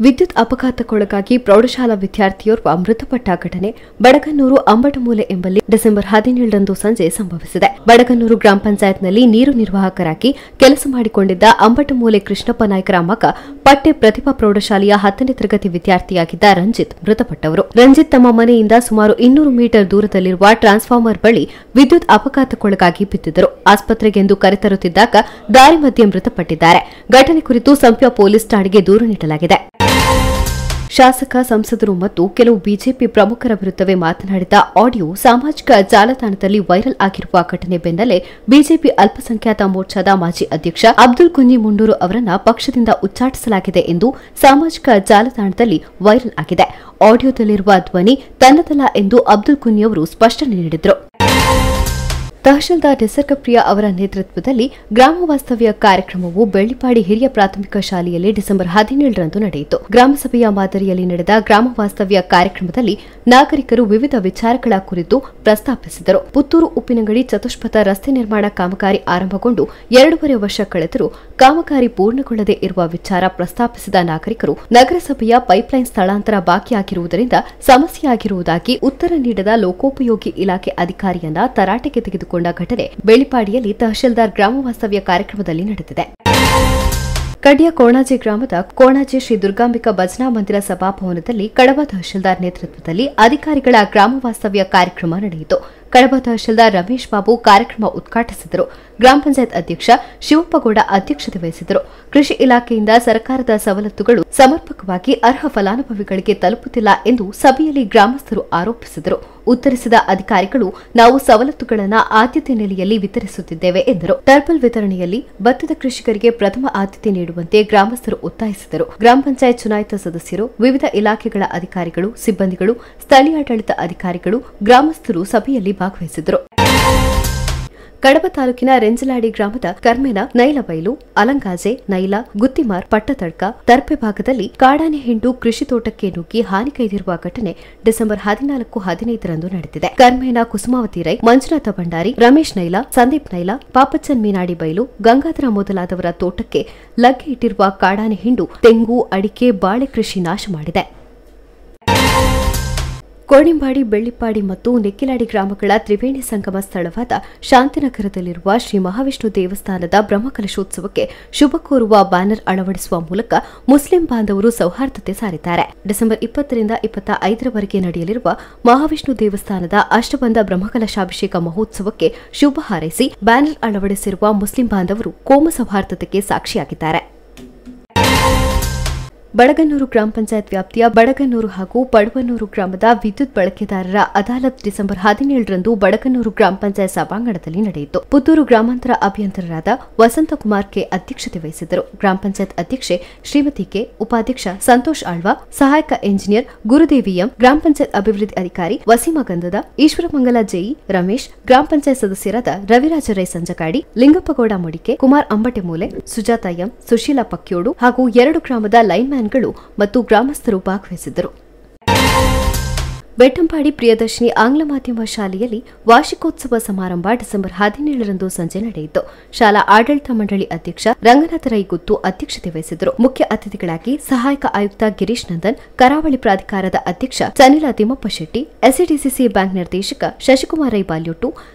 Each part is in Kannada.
ವಿದ್ಯುತ್ ಅಪಘಾತಕ್ಕೊಳಗಾಗಿ ಪ್ರೌಢಶಾಲಾ ವಿದ್ಯಾರ್ಥಿಯೋರ್ವ ಮೃತಪಟ್ಟ ಘಟನೆ ಬಡಗನ್ನೂರು ಅಂಬಟಮೂಲೆ ಎಂಬಲ್ಲಿ ಡಿಸೆಂಬರ್ 17ರಂದು ಸಂಜೆ ಸಂಭವಿಸಿದೆ. ಬಡಗನ್ನೂರು ಗ್ರಾಮ ಪಂಚಾಯತ್ನಲ್ಲಿ ನೀರು ನಿರ್ವಾಹಕರಾಗಿ ಕೆಲಸ ಮಾಡಿಕೊಂಡಿದ್ದ ಅಂಬಟಮೂಲೆ ಕೃಷ್ಣಪ್ಪ ನಾಯ್ಕರ ಮಗ ಪಟ್ಟೆ ಪ್ರತಿಭಾ ಪ್ರೌಢಶಾಲೆಯ 10ನೇ ತರಗತಿ ವಿದ್ಯಾರ್ಥಿಯಾಗಿದ್ದ ರಂಜಿತ್ ಮೃತಪಟ್ಟವರು. ರಂಜಿತ್ ತಮ್ಮ ಮನೆಯಿಂದ ಸುಮಾರು 200 ಮೀಟರ್ ದೂರದಲ್ಲಿರುವ ಟ್ರಾನ್ಸ್ಫಾರ್ಮರ್ ಬಳಿ ವಿದ್ಯುತ್ ಅಪಘಾತಕ್ಕೊಳಗಾಗಿ ಬಿದ್ದಿದ್ದರು. ಆಸ್ಪತ್ರೆಗೆಂದು ಕರೆತರುತ್ತಿದ್ದಾಗ ದಾರಿ ಮಧ್ಯೆ ಮೃತಪಟ್ಟಿದ್ದಾರೆ. ಘಟನೆ ಕುರಿತು ಸಂಪ್ಯ ಪೊಲೀಸ್ ಠಾಣೆಗೆ ದೂರು ನೀಡಲಾಗಿದೆ. ಶಾಸಕ, ಸಂಸದರು ಮತ್ತು ಕೆಲವು ಬಿಜೆಪಿ ಪ್ರಮುಖರ ವಿರುದ್ಧವೇ ಮಾತನಾಡಿದ ಆಡಿಯೋ ಸಾಮಾಜಿಕ ಜಾಲತಾಣದಲ್ಲಿ ವೈರಲ್ ಆಗಿರುವ ಘಟನೆ ಬೆನ್ನಲ್ಲೇ ಬಿಜೆಪಿ ಅಲ್ಪಸಂಖ್ಯಾತ ಮೋರ್ಚಾದ ಮಾಜಿ ಅಧ್ಯಕ್ಷ ಅಬ್ದುಲ್ ಕುಂಜಿ ಮುಂಡೂರು ಅವರನ್ನ ಪಕ್ಷದಿಂದ ಉಚ್ಚಾಟಿಸಲಾಗಿದೆ ಎಂದು ಸಾಮಾಜಿಕ ಜಾಲತಾಣದಲ್ಲಿ ವೈರಲ್ ಆಗಿದೆ. ಆಡಿಯೋದಲ್ಲಿರುವ ಧ್ವನಿ ತನ್ನದಲ್ಲ ಎಂದು ಅಬ್ದುಲ್ ಕುಂಜಿ ಅವರು ಸ್ಪಷ್ಟನೆ ನೀಡಿದರು. ತಹಶೀಲ್ದಾರ್ ನಿಸರ್ಗಪ್ರಿಯ ಅವರ ನೇತೃತ್ವದಲ್ಲಿ ಗ್ರಾಮ ವಾಸ್ತವ್ಯ ಕಾರ್ಯಕ್ರಮವು ಬೆಳ್ಳಿಪಾಡಿ ಹಿರಿಯ ಪ್ರಾಥಮಿಕ ಶಾಲೆಯಲ್ಲಿ ಡಿಸೆಂಬರ್ 17ರಂದು ನಡೆಯಿತು. ಗ್ರಾಮಸಭೆಯ ಮಾದರಿಯಲ್ಲಿ ನಡೆದ ಗ್ರಾಮ ವಾಸ್ತವ್ಯ ಕಾರ್ಯಕ್ರಮದಲ್ಲಿ ನಾಗರಿಕರು ವಿವಿಧ ವಿಚಾರಗಳ ಕುರಿತು ಪ್ರಸ್ತಾಪಿಸಿದರು. ಪುತ್ತೂರು ಉಪ್ಪಿನಂಗಡಿ ಚತುಷ್ಪಥ ರಸ್ತೆ ನಿರ್ಮಾಣ ಕಾಮಗಾರಿ ಆರಂಭಗೊಂಡು 2.5 ವರ್ಷ ಕಳೆದರೂ ಕಾಮಗಾರಿ ಪೂರ್ಣಗೊಳ್ಳದೇ ಇರುವ ವಿಚಾರ ಪ್ರಸ್ತಾಪಿಸಿದ ನಾಗರಿಕರು ನಗರಸಭೆಯ ಪೈಪ್ಲೈನ್ ಸ್ಥಳಾಂತರ ಬಾಕಿಯಾಗಿರುವುದರಿಂದ ಸಮಸ್ಯೆಯಾಗಿರುವುದಾಗಿ ಉತ್ತರ ನೀಡದ ಲೋಕೋಪಯೋಗಿ ಇಲಾಖೆ ಅಧಿಕಾರಿಯನ್ನ ತರಾಟೆಗೆ ತೆಗೆದುಕೊಂಡ ಘಟನೆ ಬೆಳ್ಳಿಪಾಡಿಯಲ್ಲಿ ತಹಶೀಲ್ದಾರ್ ಗ್ರಾಮ ವಾಸ್ತವ್ಯ ಕಾರ್ಯಕ್ರಮದಲ್ಲಿ ನಡೆದಿದೆ. ಕಡ್ಯ ಕೋಣಾಜೆ ಗ್ರಾಮದ ಕೋಣಾಜೆ ಶ್ರೀ ದುರ್ಗಾಂಬಿಕಾ ಭಜನಾ ಮಂದಿರ ಸಭಾಭವನದಲ್ಲಿ ಕಡಬ ತಹಶೀಲ್ದಾರ್ ನೇತೃತ್ವದಲ್ಲಿ ಅಧಿಕಾರಿಗಳ ಗ್ರಾಮ ವಾಸ್ತವ್ಯ ಕಾರ್ಯಕ್ರಮ ನಡೆಯಿತು. ಕಡಬ ತಹಶೀಲ್ದಾರ್ ರಮೇಶ್ ಬಾಬು ಕಾರ್ಯಕ್ರಮ ಉದ್ಘಾಟಿಸಿದರು. ಗ್ರಾಮ ಪಂಚಾಯತ್ ಅಧ್ಯಕ್ಷ ಶಿವಪ್ಪಗೌಡ ಅಧ್ಯಕ್ಷತೆ ವಹಿಸಿದರು. ಕೃಷಿ ಇಲಾಖೆಯಿಂದ ಸರ್ಕಾರದ ಸವಲತ್ತುಗಳು ಸಮರ್ಪಕವಾಗಿ ಅರ್ಹ ಫಲಾನುಭವಿಗಳಿಗೆ ತಲುಪುತ್ತಿಲ್ಲ ಎಂದು ಸಭೆಯಲ್ಲಿ ಗ್ರಾಮಸ್ಥರು ಆರೋಪಿಸಿದರು. ಉತ್ತರಿಸಿದ ಅಧಿಕಾರಿಗಳು, ನಾವು ಸವಲತ್ತುಗಳನ್ನು ಆದ್ಯತೆ ನೆಲೆಯಲ್ಲಿ ವಿತರಿಸುತ್ತಿದ್ದೇವೆ ಎಂದರು. ಟರ್ಬಲ್ ವಿತರಣೆಯಲ್ಲಿ ಭತ್ತದ ಕೃಷಿಕರಿಗೆ ಪ್ರಥಮ ಆದ್ಯತೆ ನೀಡುವಂತೆ ಗ್ರಾಮಸ್ಥರು ಒತ್ತಾಯಿಸಿದರು. ಗ್ರಾಮ ಪಂಚಾಯತ್ ಚುನಾಯಿತ ಸದಸ್ಯರು, ವಿವಿಧ ಇಲಾಖೆಗಳ ಅಧಿಕಾರಿಗಳು, ಸಿಬ್ಬಂದಿಗಳು, ಸ್ಥಳೀಯಾಡಳಿತ ಅಧಿಕಾರಿಗಳು, ಗ್ರಾಮಸ್ಥರು ಸಭೆಯಲ್ಲಿ ಭಾಗವಹಿಸಿದರು. ಕಡಬ ತಾಲೂಕಿನ ರೆಂಜಲಾಡಿ ಗ್ರಾಮದ ಕರ್ಮೆನ ನೈಲಬೈಲು, ಅಲಂಗಾಜೆ, ನೈಲ, ಗುತ್ತಿಮಾರ್, ಪಟ್ಟತಡ್ಕ, ತರ್ಪೆ ಭಾಗದಲ್ಲಿ ಕಾಡಾನೆ ಹಿಂಡು ಕೃಷಿ ತೋಟಕ್ಕೆ ನುಗ್ಗಿ ಹಾನಿಗೈದಿರುವ ಘಟನೆ ಡಿಸೆಂಬರ್ 14-15ರಂದು ನಡೆದಿದೆ. ಕರ್ಮೇನ ಕುಸುಮಾವತಿ ರೈ, ಮಂಜುನಾಥ ಭಂಡಾರಿ, ರಮೇಶ್ ನೈಲ, ಸಂದೀಪ್ ನೈಲ, ಪಾಪಚ್ಚನ್ ಮೀನಾಡಿ ಬೈಲು, ಗಂಗಾಧರ ಮೊದಲಾದವರ ತೋಟಕ್ಕೆ ಲಗ್ಗೆ ಇಟ್ಟಿರುವ ಕಾಡಾನೆ ಹಿಂಡು ತೆಂಗು, ಅಡಿಕೆ, ಬಾಳೆ ಕೃಷಿ ನಾಶ ಮಾಡಿದೆ. ಕೋಡಿಂಬಾಡಿ, ಬೆಳ್ಳಿಪಾಡಿ ಮತ್ತು ನೆಕ್ಕಿಲಾಡಿ ಗ್ರಾಮಗಳ ತ್ರಿವೇಣಿ ಸಂಗಮ ಸ್ಥಳವಾದ ಶಾಂತಿನಗರದಲ್ಲಿರುವ ಶ್ರೀ ಮಹಾವಿಷ್ಣು ದೇವಸ್ಥಾನದ ಬ್ರಹ್ಮಕಲಶೋತ್ಸವಕ್ಕೆ ಶುಭ ಕೋರುವ ಬ್ಯಾನರ್ ಅಳವಡಿಸುವ ಮೂಲಕ ಮುಸ್ಲಿಂ ಬಾಂಧವರು ಸೌಹಾರ್ದತೆ ಸಾರಿದ್ದಾರೆ. ಡಿಸೆಂಬರ್ 20ರಿಂದ 25ರವರೆಗೆ ನಡೆಯಲಿರುವ ಮಹಾವಿಷ್ಣು ದೇವಸ್ಥಾನದ ಅಷ್ಟಬಂಧ ಬ್ರಹ್ಮಕಲಶಾಭಿಷೇಕ ಮಹೋತ್ಸವಕ್ಕೆ ಶುಭ ಹಾರೈಸಿ ಬ್ಯಾನರ್ ಅಳವಡಿಸಿರುವ ಮುಸ್ಲಿಂ ಬಾಂಧವರು ಕೋಮು ಸೌಹಾರ್ದತೆಗೆ ಸಾಕ್ಷಿಯಾಗಿದ್ದಾರೆ. ಬಡಗನ್ನೂರು ಗ್ರಾಮ ಪಂಚಾಯತ್ ವ್ಯಾಪ್ತಿಯ ಬಡಗನ್ನೂರು ಹಾಗೂ ಪಡುವನ್ನೂರು ಗ್ರಾಮದ ವಿದ್ಯುತ್ ಬಳಕೆದಾರರ ಅದಾಲತ್ ಡಿಸೆಂಬರ್ 17ರಂದು ಬಡಗನ್ನೂರು ಗ್ರಾಮ ಪಂಚಾಯತ್ ಸಭಾಂಗಣದಲ್ಲಿ ನಡೆಯಿತು. ಪುತ್ತೂರು ಗ್ರಾಮಾಂತರ ಅಭಿಯಂತರರಾದ ವಸಂತಕುಮಾರ್ ಕೆ ಅಧ್ಯಕ್ಷತೆ ವಹಿಸಿದ್ದರು. ಗ್ರಾಮ ಪಂಚಾಯತ್ ಅಧ್ಯಕ್ಷೆ ಶ್ರೀಮತಿ ಕೆ, ಉಪಾಧ್ಯಕ್ಷ ಸಂತೋಷ್ ಆಳ್ವ, ಸಹಾಯಕ ಎಂಜಿನಿಯರ್ ಗುರುದೇವಿ ಎಂ, ಗ್ರಾಮ ಪಂಚಾಯತ್ ಅಭಿವೃದ್ಧಿ ಅಧಿಕಾರಿ ವಸೀಮ ಗಂಧದ, ಈಶ್ವರಮಂಗಲ ಜೆಇ ರಮೇಶ್, ಗ್ರಾಮ ಪಂಚಾಯತ್ ಸದಸ್ಯರಾದ ರವಿರಾಜ ರೈ ಸಂಜಕಾಡಿ, ಲಿಂಗಪ್ಪಗೌಡ ಮುಡಿಕೆ, ಕುಮಾರ್ ಅಂಬಟೆಮೂಲೆ, ಸುಜಾತ ಎಂ, ಸುಶೀಲಾ ಪಕ್ಯೋಡು ಹಾಗೂ 2 ಗ್ರಾಮದ ಲೈನ್ಮ್ಯಾನ್ ಮತ್ತು ಗ್ರಾಮಸ್ಥರು ಭಾಗವಹಿಸಿದ್ದರು. ಬೆಟ್ಟಂಪಾಡಿ ಪ್ರಿಯದರ್ಶಿನಿ ಆಂಗ್ಲ ಮಾಧ್ಯಮ ಶಾಲೆಯಲ್ಲಿ ವಾರ್ಷಿಕೋತ್ಸವ ಸಮಾರಂಭ ಡಿಸೆಂಬರ್ 17ರಂದು ಸಂಜೆ ನಡೆಯಿತು. ಶಾಲಾ ಆಡಳಿತ ಮಂಡಳಿ ಅಧ್ಯಕ್ಷ ರಂಗನಾಥ ರೈ ಗುತ್ತು ಅಧ್ಯಕ್ಷತೆ ವಹಿಸಿದ್ದರು. ಮುಖ್ಯ ಅತಿಥಿಗಳಾಗಿ ಸಹಾಯಕ ಆಯುಕ್ತ ಗಿರೀಶ್ ನಂದನ್, ಕರಾವಳಿ ಪ್ರಾಧಿಕಾರದ ಅಧ್ಯಕ್ಷ ಚನಿಲಾ ತಿಮ್ಮಪ್ಪ ಶೆಟ್ಟಿ, ಎಸ್ಸಿಡಿಸಿಸಿ ಬ್ಯಾಂಕ್ ನಿರ್ದೇಶಕ ಶಶಿಕುಮಾರ್ ರೈ ಬಾಲ್ಯೋಟು,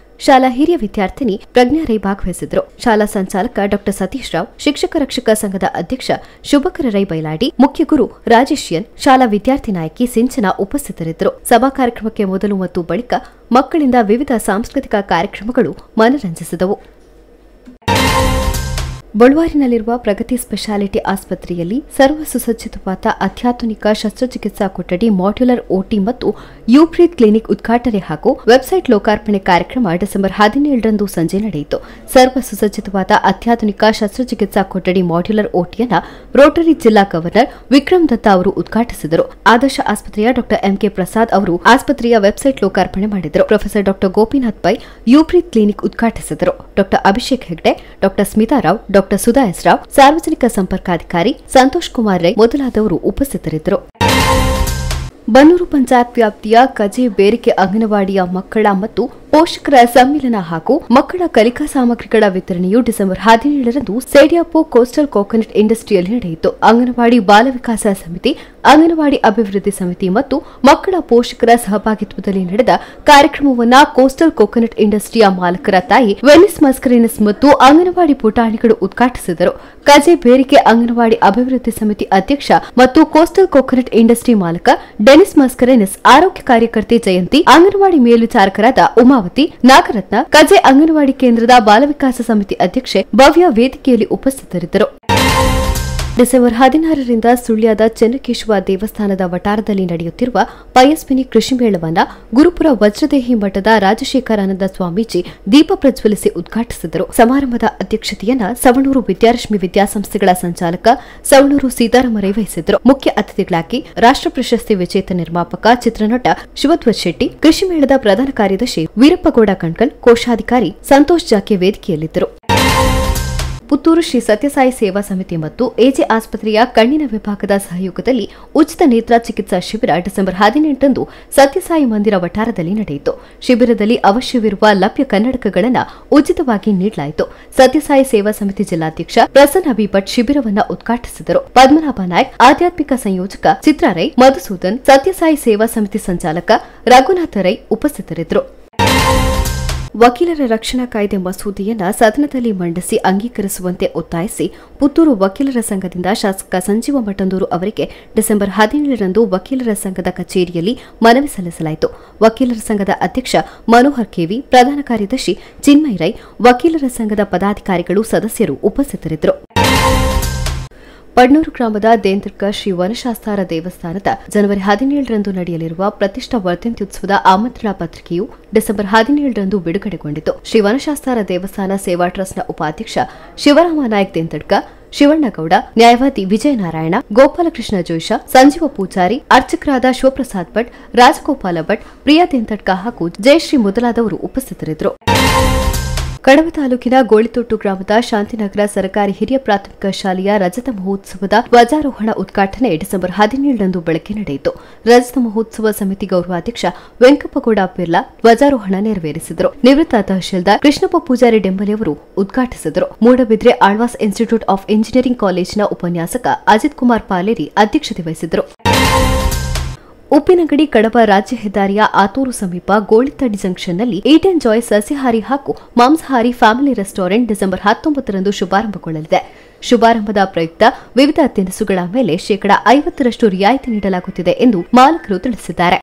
ಶಾಲಾ ಹಿರಿಯ ವಿದ್ಯಾರ್ಥಿನಿ ಪ್ರಜ್ಞಾ ರೈ ಭಾಗವಹಿಸಿದ್ರು. ಶಾಲಾ ಸಂಚಾಲಕ ಡಾ ಸತೀಶ್ ರಾವ್, ಶಿಕ್ಷಕ ರಕ್ಷಕ ಸಂಘದ ಅಧ್ಯಕ್ಷ ಶುಭಕರ ರೈ ಬೈಲಾಡಿ, ಮುಖ್ಯ ಗುರು ರಾಜೇಶ್ ಎನ್, ಶಾಲಾ ವಿದ್ಯಾರ್ಥಿ ನಾಯಕಿ ಸಿಂಚನಾ ಉಪಸ್ಥಿತರಿದ್ದರು. ಸಭಾ ಕಾರ್ಯಕ್ರಮಕ್ಕೆ ಮೊದಲು ಮತ್ತು ಬಳಿಕ ಮಕ್ಕಳಿಂದ ವಿವಿಧ ಸಾಂಸ್ಕೃತಿಕ ಕಾರ್ಯಕ್ರಮಗಳು ಮನರಂಜಿಸಿದವು. ಬಳುವಾರಿನಲ್ಲಿರುವ ಪ್ರಗತಿ ಸ್ಪೆಷಾಲಿಟಿ ಆಸ್ಪತ್ರೆಯಲ್ಲಿ ಸರ್ವ ಸುಸಜ್ಜಿತವಾದ ಅತ್ಯಾಧುನಿಕ ಶಸ್ತ್ರಚಿಕಿತ್ಸಾ ಕೊಠಡಿ, ಮಾಡ್ಯುಲರ್ ಓಟಿ ಮತ್ತು ಯುಬ್ರೀತ್ ಕ್ಲಿನಿಕ್ ಉದ್ಘಾಟನೆ ಹಾಗೂ ವೆಬ್ಸೈಟ್ ಲೋಕಾರ್ಪಣೆ ಕಾರ್ಯಕ್ರಮ ಡಿಸೆಂಬರ್ 17ರಂದು ಸಂಜೆ ನಡೆಯಿತು. ಸರ್ವ ಸುಸಜ್ಜಿತವಾದ ಅತ್ಯಾಧುನಿಕ ಶಸ್ತ್ರಚಿಕಿತ್ಸಾ ಕೊಠಡಿ ಮಾಡ್ಯುಲರ್ ಓಟಿಯನ್ನು ರೋಟರಿ ಜಿಲ್ಲಾ ಗವರ್ನರ್ ವಿಕ್ರಮ್ ದತ್ತಾ ಅವರು ಉದ್ಘಾಟಿಸಿದರು. ಆದರ್ಶ ಆಸ್ಪತ್ರೆಯ ಡಾ ಎಂಕೆ ಪ್ರಸಾದ್ ಅವರು ಆಸ್ಪತ್ರೆಯ ವೆಬ್ಸೈಟ್ ಲೋಕಾರ್ಪಣೆ ಮಾಡಿದರು. ಪ್ರೊಫೆಸರ್ ಡಾ ಗೋಪಿನಾಥ್ ಪೈ ಯುಬ್ರೀತ್ ಕ್ಲಿನಿಕ್ ಉದ್ಘಾಟಿಸಿದರು. ಡಾ ಅಭಿಷೇಕ್ ಹೆಗ್ಡೆ, ಡಾ ಸ್ಮಿತಾ ರಾವ್, ಡಾ ಸುಧಾ ಎಸ್ ರಾವ್, ಸಾರ್ವಜನಿಕ ಸಂಪರ್ಕಾಧಿಕಾರಿ ಸಂತೋಷ್ ಕುಮಾರ್ ರೈ ಮೊದಲಾದವರು ಉಪಸ್ಥಿತರಿದ್ದರು. ಬನ್ನೂರು ಪಂಚಾಯತ್ ವ್ಯಾಪ್ತಿಯ ಕಜೆ ಬೇರಿಕೆ ಅಂಗನವಾಡಿಯ ಮಕ್ಕಳ ಮತ್ತು ಪೋಷಕರ ಸಮ್ಮಿಲನ ಹಾಗೂ ಮಕ್ಕಳ ಕಲಿಕಾ ಸಾಮಗ್ರಿಗಳ ವಿತರಣೆಯು ಡಿಸೆಂಬರ್ 17ರಂದು ಸೇಡಿಯಾಪು ಕೋಸ್ಟಲ್ ಕೋಕೋನಟ್ ಇಂಡಸ್ಟ್ರಿಯಲ್ಲಿ ನಡೆಯಿತು. ಅಂಗನವಾಡಿ ಬಾಲ ವಿಕಾಸ ಸಮಿತಿ, ಅಂಗನವಾಡಿ ಅಭಿವೃದ್ಧಿ ಸಮಿತಿ ಮತ್ತು ಮಕ್ಕಳ ಪೋಷಕರ ಸಹಭಾಗಿತ್ವದಲ್ಲಿ ನಡೆದ ಕಾರ್ಯಕ್ರಮವನ್ನು ಕೋಸ್ಟಲ್ ಕೋಕೋನಟ್ ಇಂಡಸ್ಟ್ರಿಯ ಮಾಲಕರ ತಾಯಿ ವೆನಿಸ್ ಮಸ್ಕರೇನಸ್ ಮತ್ತು ಅಂಗನವಾಡಿ ಪುಟಾಣಿಗಳು ಉದ್ಘಾಟಿಸಿದರು. ಕಜೆ ಬೇರಿಕೆ ಅಂಗನವಾಡಿ ಅಭಿವೃದ್ಧಿ ಸಮಿತಿ ಅಧ್ಯಕ್ಷ ಮತ್ತು ಕೋಸ್ಟಲ್ ಕೋಕೋನಟ್ ಇಂಡಸ್ಟ್ರಿ ಮಾಲಕ ಡೆನಿಸ್ ಮಸ್ಕರೇನಸ್, ಆರೋಗ್ಯ ಕಾರ್ಯಕರ್ತೆ ಜಯಂತಿ, ಅಂಗನವಾಡಿ ಮೇಲ್ವಿಚಾರಕರಾದ ಉಮಾವತಿ, ನಾಗರತ್ನ, ಕಜೆ ಅಂಗನವಾಡಿ ಕೇಂದ್ರದ ಬಾಲವಿಕಾಸ ಸಮಿತಿ ಅಧ್ಯಕ್ಷೆ ಭವ್ಯ ವೇದಿಕೆಯಲ್ಲಿ ಉಪಸ್ಥಿತರಿದ್ದರು. ಡಿಸೆಂಬರ್ 16ರಿಂದ ಸುಳ್ಯದ ಚೆನ್ನಕೇಶವ ದೇವಸ್ಥಾನದ ವಟಾರದಲ್ಲಿ ನಡೆಯುತ್ತಿರುವ ಪಯಸ್ವಿನಿ ಕೃಷಿ ಮೇಳವನ್ನು ಗುರುಪುರ ವಜ್ರದೇಹಿ ಮಠದ ರಾಜಶೇಖರಾನಂದ ಸ್ವಾಮೀಜಿ ದೀಪ ಪ್ರಜ್ವಲಿಸಿ ಉದ್ಘಾಟಿಸಿದರು. ಸಮಾರಂಭದ ಅಧ್ಯಕ್ಷತೆಯನ್ನ ಸವಣೂರು ವಿದ್ಯಾರಶ್ಮಿ ವಿದ್ಯಾಸಂಸ್ಥೆಗಳ ಸಂಚಾಲಕ ಸವಣೂರು ಸೀತಾರಾಮರೈ ವಹಿಸಿದ್ದರು. ಮುಖ್ಯ ಅತಿಥಿಗಳಾಗಿ ರಾಷ್ಟ್ರ ಪ್ರಶಸ್ತಿ ವಿಜೇತ ನಿರ್ಮಾಪಕ ಚಿತ್ರನಟ ಶಿವಧ್ವಜ್ ಶೆಟ್ಟಿ, ಕೃಷಿ ಮೇಳದ ಪ್ರಧಾನ ಕಾರ್ಯದರ್ಶಿ ವೀರಪ್ಪಗೌಡ ಕಣ್ಕಲ್, ಕೋಶಾಧಿಕಾರಿ ಸಂತೋಷ್ ಜಾಕೆ ವೇದಿಕೆಯಲ್ಲಿದ್ದರು. ಪುತ್ತೂರು ಶ್ರೀ ಸತ್ಯಸಾಯಿ ಸೇವಾ ಸಮಿತಿ ಮತ್ತು ಎಜೆ ಆಸ್ಪತ್ರೆಯ ಕಣ್ಣಿನ ವಿಭಾಗದ ಸಹಯೋಗದಲ್ಲಿ ಉಚಿತ ನೇತ್ರ ಚಿಕಿತ್ಸಾ ಶಿಬಿರ ಡಿಸೆಂಬರ್ 18ರಂದು ಸತ್ಯಸಾಯಿ ಮಂದಿರ ವಠಾರದಲ್ಲಿ ನಡೆಯಿತು. ಶಿಬಿರದಲ್ಲಿ ಅವಶ್ಯವಿರುವ ಲಭ್ಯ ಕನ್ನಡಕಗಳನ್ನು ಉಚಿತವಾಗಿ ನೀಡಲಾಯಿತು. ಸತ್ಯಸಾಯಿ ಸೇವಾ ಸಮಿತಿ ಜಿಲ್ಲಾಧ್ಯಕ್ಷ ಪ್ರಸನ್ನ ಬಿ ಭಟ್ ಶಿಬಿರವನ್ನು ಉದ್ಘಾಟಿಸಿದರು. ಪದ್ಮನಾಭ ನಾಯ್ಕ್, ಆಧ್ಯಾತ್ಮಿಕ ಸಂಯೋಜಕ ಚಿತ್ರಾ ರೈ, ಮಧುಸೂದನ್, ಸತ್ಯಸಾಯಿ ಸೇವಾ ಸಮಿತಿ ಸಂಚಾಲಕ ರಘುನಾಥ ರೈ ಉಪಸ್ಥಿತರಿದ್ದರು. ವಕೀಲರ ರಕ್ಷಣಾ ಕಾಯ್ದೆ ಮಸೂದೆಯನ್ನು ಸದನದಲ್ಲಿ ಮಂಡಿಸಿ ಅಂಗೀಕರಿಸುವಂತೆ ಒತ್ತಾಯಿಸಿ ಪುತ್ತೂರು ವಕೀಲರ ಸಂಘದಿಂದ ಶಾಸಕ ಸಂಜೀವ ಮಠಂದೂರು ಅವರಿಗೆ ಡಿಸೆಂಬರ್ 17ರಂದು ವಕೀಲರ ಸಂಘದ ಕಚೇರಿಯಲ್ಲಿ ಮನವಿ ಸಲ್ಲಿಸಲಾಯಿತು. ವಕೀಲರ ಸಂಘದ ಅಧ್ಯಕ್ಷ ಮನೋಹರ್ ಕೆವಿ, ಪ್ರಧಾನ ಕಾರ್ಯದರ್ಶಿ ಚಿನ್ಮಯ್ ರೈ, ವಕೀಲರ ಸಂಘದ ಪದಾಧಿಕಾರಿಗಳು, ಸದಸ್ಯರು ಉಪಸ್ಥಿತರಿದ್ದರು. ಪಡ್ನೂರು ಗ್ರಾಮದ ದೇಂತರ್ಕ ಶ್ರೀ ವನಶಾಸ್ತಾರ ದೇವಸ್ಥಾನದ ಜನವರಿ 17ರಂದು ನಡೆಯಲಿರುವ ಪ್ರತಿಷ್ಠಾ ವರ್ಧಂತ್ಯುತ್ಸವದ ಆಮಂತ್ರಣ ಪತ್ರಿಕೆಯು ಡಿಸೆಂಬರ್ 17ರಂದು ಬಿಡುಗಡೆಗೊಂಡಿತು. ಶ್ರೀ ವನಶಾಸ್ತಾರ ದೇವಸ್ಥಾನ ಸೇವಾ ಟ್ರಸ್ಟ್ನ ಉಪಾಧ್ಯಕ್ಷ ಶಿವರಾಮ ನಾಯ್ಕ್ ದೇಂತಡ್ಕ, ಶಿವಣ್ಣಗೌಡ, ನ್ಯಾಯವಾದಿ ವಿಜಯನಾರಾಯಣ, ಗೋಪಾಲಕೃಷ್ಣ ಜೋಯ್ಶ, ಸಂಜೀವ ಪೂಜಾರಿ, ಅರ್ಚಕರಾದ ಶಿವಪ್ರಸಾದ್ ಭಟ್, ರಾಜಗೋಪಾಲ ಭಟ್, ಪ್ರಿಯಾ ದೇಂತಡ್ಕ ಹಾಗೂ ಜಯಶ್ರೀ ಮೊದಲಾದವರು ಉಪಸ್ಥಿತರಿದ್ದರು. ಕಡಬ ತಾಲೂಕಿನ ಗೋಳಿತೊಟ್ಟು ಗ್ರಾಮದ ಶಾಂತಿನಗರ ಸರ್ಕಾರಿ ಹಿರಿಯ ಪ್ರಾಥಮಿಕ ಶಾಲೆಯ ರಜತ ಮಹೋತ್ಸವದ ಧ್ವಜಾರೋಹಣ ಉದ್ಘಾಟನೆ ಡಿಸೆಂಬರ್ 17ರಂದು ಬೆಳಗ್ಗೆ ನಡೆಯಿತು. ರಜತ ಮಹೋತ್ಸವ ಸಮಿತಿ ಗೌರವಾಧ್ಯಕ್ಷ ವೆಂಕಪ್ಪಗೌಡ ಪಿರ್ಲಾ ಧ್ವಜಾರೋಹಣ ನೆರವೇರಿಸಿದರು. ನಿವೃತ್ತ ತಹಶೀಲ್ದಾರ್ ಕೃಷ್ಣಪ್ಪ ಪೂಜಾರಿ ಡೆಂಬಲಿ ಅವರು ಉದ್ಘಾಟಿಸಿದರು. Moodbidri Alva's institute of engineering ಕಾಲೇಜಿನ ಉಪನ್ಯಾಸಕ ಅಜಿತ್ ಕುಮಾರ್ ಪಾಲೇರಿ ಅಧ್ಯಕ್ಷತೆ ವಹಿಸಿದ್ದರು. ಉಪ್ಪಿನಂಗಡಿ ಕಡಬ ರಾಜ್ಯ ಹೆದ್ದಾರಿಯ ಆತೂರು ಸಮೀಪ ಗೋಳಿತಡಿ ಜಂಕ್ಷನ್ನಲ್ಲಿ ಈಟ್ ಅಂಡ್ ಜಾಯ್ ಸಸ್ಯಾಹಾರಿ ಹಾಗೂ ಮಾಂಸಾಹಾರಿ ಫ್ಯಾಮಿಲಿ ರೆಸ್ಟೋರೆಂಟ್ ಡಿಸೆಂಬರ್ 19ರಂದು ಶುಭಾರಂಭಗೊಳ್ಳಲಿದೆ. ಶುಭಾರಂಭದ ಪ್ರಯುಕ್ತ ವಿವಿಧ ತಿನಿಸುಗಳ ಮೇಲೆ ಶೇಕಡಾ 50ರಷ್ಟು ರಿಯಾಯಿತಿ ನೀಡಲಾಗುತ್ತಿದೆ ಎಂದು ಮಾಲಕರು ತಿಳಿಸಿದ್ದಾರೆ.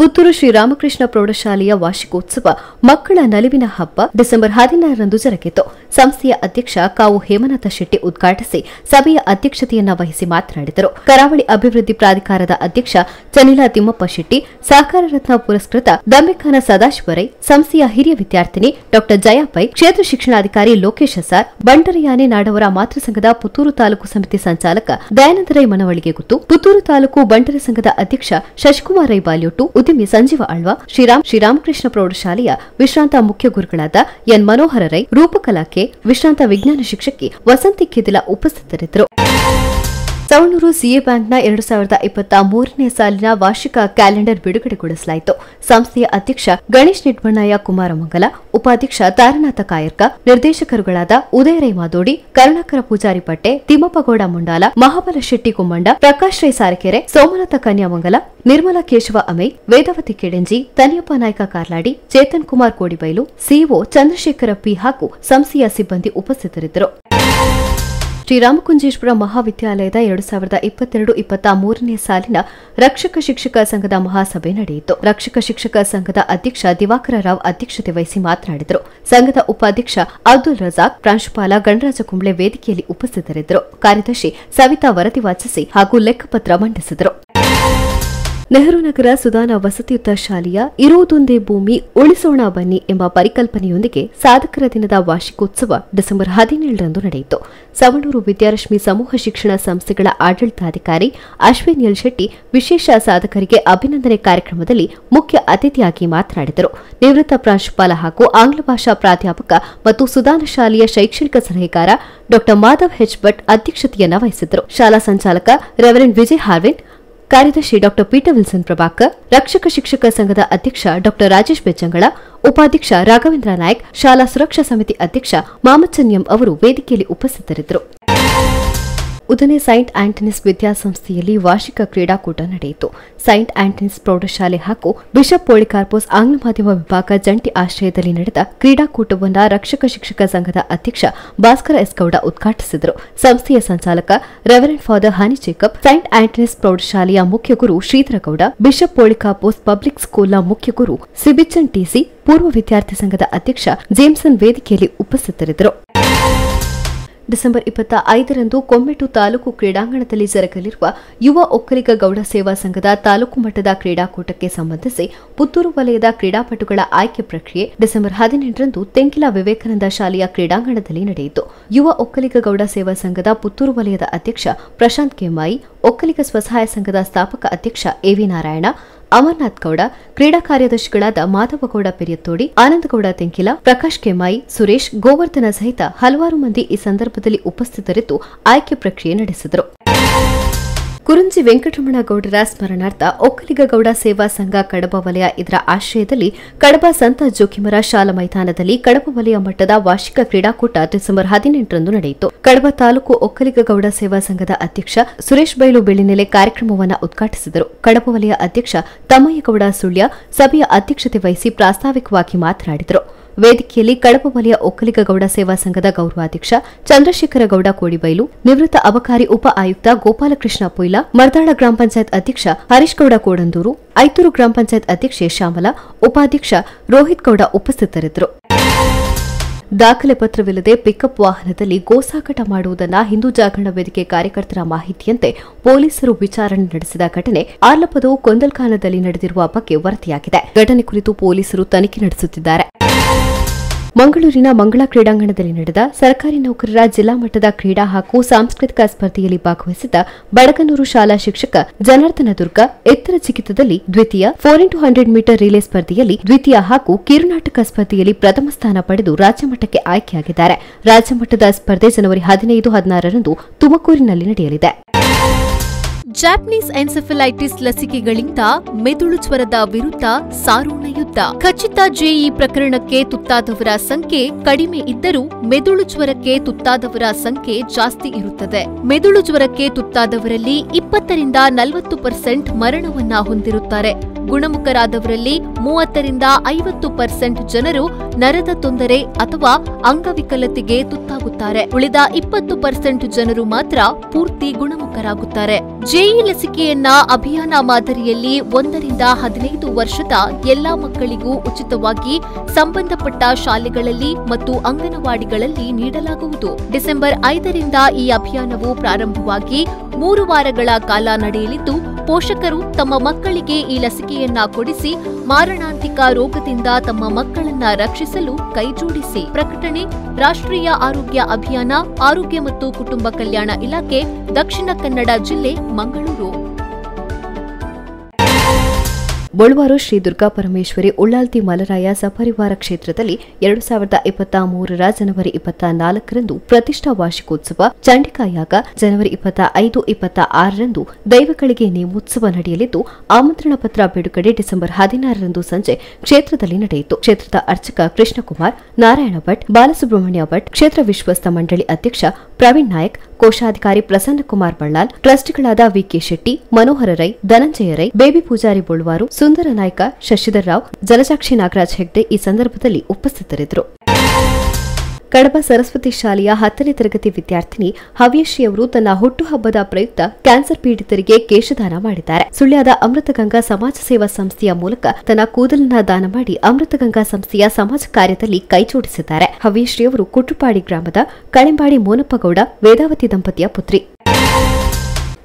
ಪುತ್ತೂರು ಶ್ರೀರಾಮಕೃಷ್ಣ ಪ್ರೌಢಶಾಲೆಯ ವಾರ್ಷಿಕೋತ್ಸವ ಮಕ್ಕಳ ನಲಿವಿನ ಹಬ್ಬ ಡಿಸೆಂಬರ್ 16ರಂದು ಜರುಗಿತು. ಸಂಸ್ಥೆಯ ಅಧ್ಯಕ್ಷ ಕಾವು ಹೇಮನಾಥ ಶೆಟ್ಟಿ ಉದ್ಘಾಟಿಸಿ ಸಭೆಯ ಅಧ್ಯಕ್ಷತೆಯನ್ನ ವಹಿಸಿ ಮಾತನಾಡಿದರು. ಕರಾವಳಿ ಅಭಿವೃದ್ಧಿ ಪ್ರಾಧಿಕಾರದ ಅಧ್ಯಕ್ಷ ಚನಿಲಾ ತಿಮ್ಮಪ್ಪ ಶೆಟ್ಟಿ, ಸಹಕಾರ ರತ್ನ ಪುರಸ್ಕೃತ ದಂಬೆಖಾನ ಸದಾಶಿವರೈ, ಸಂಸ್ಥೆಯ ಹಿರಿಯ ವಿದ್ಯಾರ್ಥಿನಿ ಡಾ ಜಯಾಪೈ, ಕ್ಷೇತ್ರ ಶಿಕ್ಷಣಾಧಿಕಾರಿ ಲೋಕೇಶ ಸಾರ್, ಬಂಟರಿಯಾನೆ ನಾಡವರ ಮಾತೃಸಂಘದ ಪುತ್ತೂರು ತಾಲೂಕು ಸಮಿತಿ ಸಂಚಾಲಕ ದಯಾನಂದ ರೈ ಮನವಳಿಗೆ ಗುತ್ತು, ಪುತ್ತೂರು ತಾಲೂಕು ಬಂಟರಿ ಸಂಘದ ಅಧ್ಯಕ್ಷ ಶಶಿಕುಮಾರ್ ರೈ ಬಾಲ್ಯೋಟು, ಉದ್ಯಮಿ ಸಂಜೀವ ಆಳ್ವ, ಶ್ರೀರಾಮಕೃಷ್ಣ ಪ್ರೌಢಶಾಲೆಯ ವಿಶ್ರಾಂತ ಮುಖ್ಯ ಗುರುಗಳಾದ ಎನ್ ಮನೋಹರ ರೈ, ರೂಪಕಲಾಕೆ ವಿಶ್ರಾಂತ ವಿಜ್ಞಾನ ಶಿಕ್ಷಕಿ ವಸಂತಿ ಕೆದಿಲ ಉಪಸ್ಥಿತರಿದ್ದರು. ಸವಣೂರು ಸಿಎ ಬ್ಯಾಂಕ್ನ 2023ನೇ ಸಾಲಿನ ವಾರ್ಷಿಕ ಕ್ಯಾಲೆಂಡರ್ ಬಿಡುಗಡೆಗೊಳಿಸಲಾಯಿತು. ಸಂಸ್ಥೆಯ ಅಧ್ಯಕ್ಷ ಗಣೇಶ್ ನಿಡ್ಮಣ್ಣಯ್ಯ ಕುಮಾರಮಂಗಲ, ಉಪಾಧ್ಯಕ್ಷ ತಾರನಾಥ ಕಾಯರ್ಕ, ನಿರ್ದೇಶಕರುಗಳಾದ ಉದಯ ರೈ ಮಾದೋಡಿ, ಕರುಣಾಕರ ಪೂಜಾರಿ ಪಟ್ಟೆ, ತಿಮ್ಮಪ್ಪಗೌಡ ಮುಂಡಾಲ, ಮಹಾಬಲ ಶೆಟ್ಟಿ ಕುಮ್ಮಂಡ, ಪ್ರಕಾಶ್ ರೈ ಸಾರಕೆರೆ, ಸೋಮನಾಥ ಕನ್ಯಾಮಂಗಲ, ನಿರ್ಮಲಾ ಕೇಶವ ಅಮೈ, ವೇದಾವತಿ ಕೆಡೆಂಜಿ, ತನಿಯಪ್ಪ ನಾಯ್ಕ ಕಾರ್ಲಾಡಿ, ಚೇತನ್ ಕುಮಾರ್ ಕೋಡಿಬೈಲು, ಸಿಇಒ ಚಂದ್ರಶೇಖರ ಪಿ ಹಾಗೂ ಸಂಸ್ಥೆಯ ಸಿಬ್ಬಂದಿ ಉಪಸ್ಥಿತರಿದ್ದರು. ಶ್ರೀರಾಮಕುಂಜೇಶ್ವರ ಮಹಾವಿದ್ಯಾಲಯದ 2022-23ನೇ ಸಾಲಿನ ರಕ್ಷಕ ಶಿಕ್ಷಕ ಸಂಘದ ಮಹಾಸಭೆ ನಡೆಯಿತು. ರಕ್ಷಕ ಶಿಕ್ಷಕ ಸಂಘದ ಅಧ್ಯಕ್ಷ ದಿವಾಕರ ರಾವ್ ಅಧ್ಯಕ್ಷತೆ ವಹಿಸಿ ಮಾತನಾಡಿದರು. ಸಂಘದ ಉಪಾಧ್ಯಕ್ಷ ಅಬ್ದುಲ್ ರಜಾಕ್, ಪ್ರಾಂಶುಪಾಲ ಗಣರಾಜ ಕುಂಬ್ಳೆ ವೇದಿಕೆಯಲ್ಲಿ ಉಪಸ್ಥಿತರಿದ್ದರು. ಕಾರ್ಯದರ್ಶಿ ಸವಿತಾ ವರದಿ ವಾಚಿಸಿ ಹಾಗೂ ಲೆಕ್ಕಪತ್ರ ಮಂಡಿಸಿದರು. ನೆಹರು ನಗರ ಸುದಾನ ವಸತಿಯುತ ಶಾಲೆಯ ಇರುವುದೊಂದೇ ಭೂಮಿ ಉಳಿಸೋಣ ಬನ್ನಿ ಎಂಬ ಪರಿಕಲ್ಪನೆಯೊಂದಿಗೆ ಸಾಧಕರ ದಿನದ ವಾರ್ಷಿಕೋತ್ಸವ ಡಿಸೆಂಬರ್ 17ರಂದು ನಡೆಯಿತು. ಸವಣೂರು ವಿದ್ಯಾರಶ್ಮಿ ಸಮೂಹ ಶಿಕ್ಷಣ ಸಂಸ್ಥೆಗಳ ಆಡಳಿತಾಧಿಕಾರಿ ಅಶ್ವಿನ್ ಎಲ್ ಶೆಟ್ಟಿ ವಿಶೇಷ ಸಾಧಕರಿಗೆ ಅಭಿನಂದನೆ ಕಾರ್ಯಕ್ರಮದಲ್ಲಿ ಮುಖ್ಯ ಅತಿಥಿಯಾಗಿ ಮಾತನಾಡಿದರು. ನಿವೃತ್ತ ಪ್ರಾಂಶುಪಾಲ ಹಾಗೂ ಆಂಗ್ಲ ಭಾಷಾ ಪ್ರಾಧ್ಯಾಪಕ ಮತ್ತು ಸುದಾನ ಶಾಲೆಯ ಶೈಕ್ಷಣಿಕ ಸಲಹೆಗಾರ ಡಾ ಮಾಧವ್ ಹೆಚ್ ಭಟ್ ಅಧ್ಯಕ್ಷತೆಯನ್ನ ವಹಿಸಿದ್ದರು. ಶಾಲಾ ಸಂಚಾಲಕ ರೆವರೆಂಡ್ ವಿಜಯ್ ಹಾರ್ವಿನ್, ಕಾರ್ಯದರ್ಶಿ ಡಾ ಪೀಟರ್ ವಿಲ್ಸನ್ ಪ್ರಭಾಕರ್, ರಕ್ಷಕ ಶಿಕ್ಷಕ ಸಂಘದ ಅಧ್ಯಕ್ಷ ಡಾ ರಾಜೇಶ್ ಬೆಚ್ಚಂಗಳ, ಉಪಾಧ್ಯಕ್ಷ ರಾಘವೇಂದ್ರ ನಾಯ್ಕ್, ಶಾಲಾ ಸುರಕ್ಷಾ ಸಮಿತಿ ಅಧ್ಯಕ್ಷ ಮಾಮಚನ್ಯಂ ಅವರು ವೇದಿಕೆಯಲ್ಲಿ ಉಪಸ್ಥಿತರಿದ್ದರು. ಉದನೆ ಸೈಂಟ್ ಆಂಟನೀಸ್ ವಿದ್ಯಾಸಂಸ್ಥೆಯಲ್ಲಿ ವಾರ್ಷಿಕ ಕ್ರೀಡಾಕೂಟ ನಡೆಯಿತು. ಸೈಂಟ್ ಆಂಟನೀಸ್ ಪ್ರೌಢಶಾಲೆ ಹಾಗೂ ಬಿಷಪ್ ಪೋಳಿಕಾರ್ಪೋಸ್ ಆಂಗ್ಲ ಮಾಧ್ಯಮ ವಿಭಾಗ ಜಂಟಿ ಆಶ್ರಯದಲ್ಲಿ ನಡೆದ ಕ್ರೀಡಾಕೂಟವನ್ನು ರಕ್ಷಕ ಶಿಕ್ಷಕ ಸಂಘದ ಅಧ್ಯಕ್ಷ ಭಾಸ್ಕರ ಎಸ್ ಗೌಡ ಉದ್ಘಾಟಿಸಿದರು. ಸಂಸ್ಥೆಯ ಸಂಚಾಲಕ ರೆವರೆಂಡ್ ಫಾದರ್ ಹನಿ ಜೇಕಬ್, ಸೈಂಟ್ ಆಂಟನೀಸ್ ಪ್ರೌಢಶಾಲೆಯ ಮುಖ್ಯ ಗುರು ಶ್ರೀಧರಗೌಡ, ಬಿಷಪ್ ಪೋಳಿಕಾರ್ಪೋಸ್ ಪಬ್ಲಿಕ್ ಸ್ಕೂಲ್ನ ಮುಖ್ಯ ಗುರು ಸಿಬಿಚನ್ ಟಿಸಿ, ಪೂರ್ವ ವಿದ್ಯಾರ್ಥಿ ಸಂಘದ ಅಧ್ಯಕ್ಷ ಜೇಮ್ಸನ್ ವೇದಿಕೆಯಲ್ಲಿ ಉಪಸ್ಥಿತರಿದ್ದರು. ಡಿಸೆಂಬರ್ 25ರಂದು ಕೊಮ್ಮೆಟ್ಟು ತಾಲೂಕು ಕ್ರೀಡಾಂಗಣದಲ್ಲಿ ಜರುಗಲಿರುವ ಯುವ ಒಕ್ಕಲಿಗ ಗೌಡ ಸೇವಾ ಸಂಘದ ತಾಲೂಕು ಮಟ್ಟದ ಕ್ರೀಡಾಕೂಟಕ್ಕೆ ಸಂಬಂಧಿಸಿ ಪುತ್ತೂರು ವಲಯದ ಕ್ರೀಡಾಪಟುಗಳ ಆಯ್ಕೆ ಪ್ರಕ್ರಿಯೆ ಡಿಸೆಂಬರ್ 18ರಂದು ತೆಂಕಿಲ ವಿವೇಕಾನಂದ ಶಾಲೆಯ ಕ್ರೀಡಾಂಗಣದಲ್ಲಿ ನಡೆಯಿತು. ಯುವ ಒಕ್ಕಲಿಗ ಗೌಡ ಸೇವಾ ಸಂಘದ ಪುತ್ತೂರು ವಲಯದ ಅಧ್ಯಕ್ಷ ಪ್ರಶಾಂತ್ ಕೆಮಾಯಿ, ಒಕ್ಕಲಿಗ ಸ್ವಸಹಾಯ ಸಂಘದ ಸ್ಥಾಪಕ ಅಧ್ಯಕ್ಷ ಎವಿ ನಾರಾಯಣ, ಅಮರ್ನಾಥ್ ಗೌಡ, ಕ್ರೀಡಾ ಕಾರ್ಯದರ್ಶಿಗಳಾದ ಮಾಧವಗೌಡ ಪೆರಿಯತ್ತೋಡಿ, ಆನಂದಗೌಡ ತೆಂಕಿಲ, ಪ್ರಕಾಶ್ ಕೆಮಾಯಿ, ಸುರೇಶ್, ಗೋವರ್ಧನ ಸಹಿತ ಹಲವಾರು ಮಂದಿ ಈ ಸಂದರ್ಭದಲ್ಲಿ ಉಪಸ್ಥಿತರಿದ್ದು ಆಯ್ಕೆ ಪ್ರಕ್ರಿಯೆ ನಡೆಸಿದರು. ಕುರುಂಜಿ ವೆಂಕಟರಮಣ ಗೌಡರ ಸ್ಮರಣಾರ್ಥ ಒಕ್ಕಲಿಗ ಗೌಡ ಸೇವಾ ಸಂಘ ಕಡಬ ವಲಯ ಇದರ ಆಶ್ರಯದಲ್ಲಿ ಕಡಬ ಸಂತ ಜೋಕಿಮರ ಶಾಲಾ ಮೈದಾನದಲ್ಲಿ ಕಡಬ ವಲಯ ಮಟ್ಟದ ವಾರ್ಷಿಕ ಕ್ರೀಡಾಕೂಟ ಡಿಸೆಂಬರ್ 18ರಂದು ನಡೆಯಿತು. ಕಡಬ ತಾಲೂಕು ಒಕ್ಕಲಿಗ ಗೌಡ ಸೇವಾ ಸಂಘದ ಅಧ್ಯಕ್ಷ ಸುರೇಶ್ ಬೈಲು ಬೆಳ್ಳಿನೆಲೆ ಕಾರ್ಯಕ್ರಮವನ್ನು ಉದ್ಘಾಟಿಸಿದರು. ಕಡಬ ವಲಯ ಅಧ್ಯಕ್ಷ ತಮ್ಮಯ್ಯಗೌಡ ಸುಳ್ಯ ಸಭೆಯ ಅಧ್ಯಕ್ಷತೆ ವಹಿಸಿ ಪ್ರಾಸ್ತಾವಿಕವಾಗಿ ಮಾತನಾಡಿದರು. ವೇದಿಕೆಯಲ್ಲಿ ಕಡಬ ವಲಯ ಒಕ್ಕಲಿಗ ಗೌಡ ಸೇವಾ ಸಂಘದ ಗೌರವಾಧ್ಯಕ್ಷ ಚಂದ್ರಶೇಖರ ಗೌಡ ಕೋಡಿಬೈಲು, ನಿವೃತ್ತ ಅಬಕಾರಿ ಉಪ ಆಯುಕ್ತ ಗೋಪಾಲಕೃಷ್ಣ ಪೊಯ್ಲ, ಮರ್ದಾಳ ಗ್ರಾಮ ಪಂಚಾಯತ್ ಅಧ್ಯಕ್ಷ ಹರೀಶ್ ಗೌಡ ಕೋಡಂದೂರು, ಐತೂರು ಗ್ರಾಮ ಪಂಚಾಯತ್ ಅಧ್ಯಕ್ಷೆ ಶ್ಯಾಮಲಾ, ಉಪಾಧ್ಯಕ್ಷ ರೋಹಿತ್ ಗೌಡ ಉಪಸ್ಥಿತರಿದ್ದರು. ದಾಖಲೆ ಪತ್ರವಿಲ್ಲದೆ ಪಿಕಪ್ ವಾಹನದಲ್ಲಿ ಗೋಸಾಗಾಟ ಮಾಡುವುದನ್ನು ಹಿಂದೂ ಜಾಗರಣ ವೇದಿಕೆ ಕಾರ್ಯಕರ್ತರ ಮಾಹಿತಿಯಂತೆ ಪೊಲೀಸರು ವಿಚಾರಣೆ ನಡೆಸಿದ ಘಟನೆ ಆರ್ಲಪದವು ಕೊಂದಲ್ಖಾನದಲ್ಲಿ ನಡೆದಿರುವ ಬಗ್ಗೆ ವರದಿಯಾಗಿದೆ. ಘಟನೆ ಕುರಿತು ಪೊಲೀಸರು ತನಿಖೆ ನಡೆಸುತ್ತಿದ್ದಾರೆ. ಮಂಗಳೂರಿನ ಮಂಗಳಾ ಕ್ರೀಡಾಂಗಣದಲ್ಲಿ ನಡೆದ ಸರ್ಕಾರಿ ನೌಕರರ ಜಿಲ್ಲಾ ಮಟ್ಟದ ಕ್ರೀಡಾ ಹಾಗೂ ಸಾಂಸ್ಕೃತಿಕ ಸ್ಪರ್ಧೆಯಲ್ಲಿ ಭಾಗವಹಿಸಿದ್ದ ಬಡಗನೂರು ಶಾಲಾ ಶಿಕ್ಷಕ ಜನಾರ್ದನ ದುರ್ಗ ಎತ್ತರ ಜಿಗಿತದಲ್ಲಿ ದ್ವಿತೀಯ, 4x100 ಮೀಟರ್ ರಿಲೇ ಸ್ಪರ್ಧೆಯಲ್ಲಿ ದ್ವಿತೀಯ ಹಾಗೂ ಕಿರುನಾಟಕ ಸ್ಪರ್ಧೆಯಲ್ಲಿ ಪ್ರಥಮ ಸ್ಥಾನ ಪಡೆದು ರಾಜ್ಯಮಟ್ಟಕ್ಕೆ ಆಯ್ಕೆಯಾಗಿದ್ದಾರೆ. ರಾಜ್ಯಮಟ್ಟದ ಸ್ಪರ್ಧೆ ಜನವರಿ 15-16ರಂದು ತುಮಕೂರಿನಲ್ಲಿ ನಡೆಯಲಿದೆ. ಜಾಪನೀಸ್ ಎನ್ಸೆಫಲೈಟಿಸ್ ಲಸಿಕೆಗಳಿಂದ ಮೆದುಳು ಜ್ವರದ ವಿರುದ್ಧ ಸಾರೋಣ ಯುದ್ಧ. ಖಚಿತ ಜೆಇ ಪ್ರಕರಣಕ್ಕೆ ತುತ್ತಾದವರ ಸಂಖ್ಯೆ ಕಡಿಮೆ ಇದ್ದರೂ ಮೆದುಳು ಜ್ವರಕ್ಕೆ ತುತ್ತಾದವರ ಸಂಖ್ಯೆ ಜಾಸ್ತಿ ಇರುತ್ತದೆ. ಮೆದುಳು ಜ್ವರಕ್ಕೆ ತುತ್ತಾದವರಲ್ಲಿ 20-40% ಮರಣವನ್ನ ಹೊಂದಿರುತ್ತಾರೆ. ಗುಣಮುಖರಾದವರಲ್ಲಿ 30-50% ಜನರು ನರದ ತೊಂದರೆ ಅಥವಾ ಅಂಗವಿಕಲತೆಗೆ ತುತ್ತಾಗುತ್ತಾರೆ. ಉಳಿದ 20% ಜನರು ಮಾತ್ರ ಪೂರ್ತಿ ಗುಣಮುಖರಾಗುತ್ತಾರೆ. ಜೆಇ ಲಸಿಕೆಯನ್ನ ಅಭಿಯಾನ ಮಾದರಿಯಲ್ಲಿ 1-15 ವರ್ಷದ ಎಲ್ಲಾ ಮಕ್ಕಳಿಗೂ ಉಚಿತವಾಗಿ ಸಂಬಂಧಪಟ್ಟ ಶಾಲೆಗಳಲ್ಲಿ ಮತ್ತು ಅಂಗನವಾಡಿಗಳಲ್ಲಿ ನೀಡಲಾಗುವುದು. ಡಿಸೆಂಬರ್ 5ರಿಂದ ಈ ಅಭಿಯಾನವು ಪ್ರಾರಂಭವಾಗಿ 3 ವಾರಗಳ ಕಾಲ ನಡೆಯಲಿದ್ದು, ಪೋಷಕರು ತಮ್ಮ ಮಕ್ಕಳಿಗೆ ಈ ಲಸಿಕೆಯನ್ನ ಕೊಡಿಸಿ ಮಾರಣಾಂತಿಕ ರೋಗದಿಂದ ತಮ್ಮ ಮಕ್ಕಳನ್ನ ರಕ್ಷಿಸಲು ಕೈಜೋಡಿಸಿ. ಪ್ರಕಟಣೆ ರಾಷ್ಟ್ರೀಯ ಆರೋಗ್ಯ ಅಭಿಯಾನ, ಆರೋಗ್ಯ ಮತ್ತು ಕುಟುಂಬ ಕಲ್ಯಾಣ ಇಲಾಖೆ, ದಕ್ಷಿಣ ಕನ್ನಡ ಜಿಲ್ಲೆ, ಮಂಗಳೂರು. ಬೊಳ್ವಾರು ಶ್ರೀ ದುರ್ಗಾ ಪರಮೇಶ್ವರಿ ಉಳ್ಳಾಲ್ತಿ ಮಲರಾಯ ಸಪರಿವಾರ ಕ್ಷೇತ್ರದಲ್ಲಿ 2023ರ ಜನವರಿ 24ರಂದು ಪ್ರತಿಷ್ಠಾ ವಾರ್ಷಿಕೋತ್ಸವ ಚಂಡಿಕಾ ಯಾಗ, ಜನವರಿ 25-26ರಂದು ದೈವಗಳಿಗೆ ನೇಮೋತ್ಸವ ನಡೆಯಲಿದ್ದು, ಆಮಂತ್ರಣ ಪತ್ರ ಬಿಡುಗಡೆ ಡಿಸೆಂಬರ್ 16ರಂದು ಸಂಜೆ ಕ್ಷೇತ್ರದಲ್ಲಿ ನಡೆಯಿತು. ಕ್ಷೇತ್ರದ ಅರ್ಚಕ ಕೃಷ್ಣಕುಮಾರ್, ನಾರಾಯಣ ಭಟ್, ಬಾಲಸುಬ್ರಹ್ಮಣ್ಯ ಭಟ್, ಕ್ಷೇತ್ರ ವಿಶ್ವಸ್ತ ಮಂಡಳಿ ಅಧ್ಯಕ್ಷ ಪ್ರವೀಣ್ ನಾಯಕ್, ಕೋಶಾಧಿಕಾರಿ ಪ್ರಸನ್ನಕುಮಾರ್ ಬಳ್ಳಾಲ್, ಟ್ರಸ್ಟಿಗಳಾದ ವಿಕೆ ಶೆಟ್ಟಿ, ಮನೋಹರ ರೈ, ಧನಂಜಯ ರೈ, ಬೇಬಿ ಪೂಜಾರಿ ಬೊಳ್ವಾರು, ಸುಂದರ ನಾಯ್ಕ, ಶಶಿಧರ್ ರಾವ್, ಜಲಜಾಕ್ಷಿ ನಾಗರಾಜ್ ಹೆಗ್ಡೆ ಈ ಸಂದರ್ಭದಲ್ಲಿ ಉಪಸ್ಥಿತರಿದ್ದರು. ಕಡಬ ಸರಸ್ವತಿ ಶಾಲೆಯ 10ನೇ ತರಗತಿ ವಿದ್ಯಾರ್ಥಿನಿ ಹವ್ಯಶ್ರೀ ಅವರು ತನ್ನ ಹುಟ್ಟುಹಬ್ಬದ ಪ್ರಯುಕ್ತ ಕ್ಯಾನ್ಸರ್ ಪೀಡಿತರಿಗೆ ಕೇಶದಾನ ಮಾಡಿದ್ದಾರೆ. ಸುಳ್ಯದ ಅಮೃತಗಂಗಾ ಸಮಾಜ ಸೇವಾ ಸಂಸ್ಥೆಯ ಮೂಲಕ ತನ್ನ ಕೂದಲನ್ನ ದಾನ ಮಾಡಿ ಅಮೃತಗಂಗಾ ಸಂಸ್ಥೆಯ ಸಮಾಜ ಕಾರ್ಯದಲ್ಲಿ ಕೈಜೋಡಿಸಿದ್ದಾರೆ. ಹವ್ಯಶ್ರೀ ಅವರು ಕುಟ್ರುಪಾಡಿ ಗ್ರಾಮದ ಕಳೆಂಬಾಡಿ ಮೋನಪ್ಪಗೌಡ ವೇದಾವತಿ ದಂಪತಿಯ ಪುತ್ರಿ.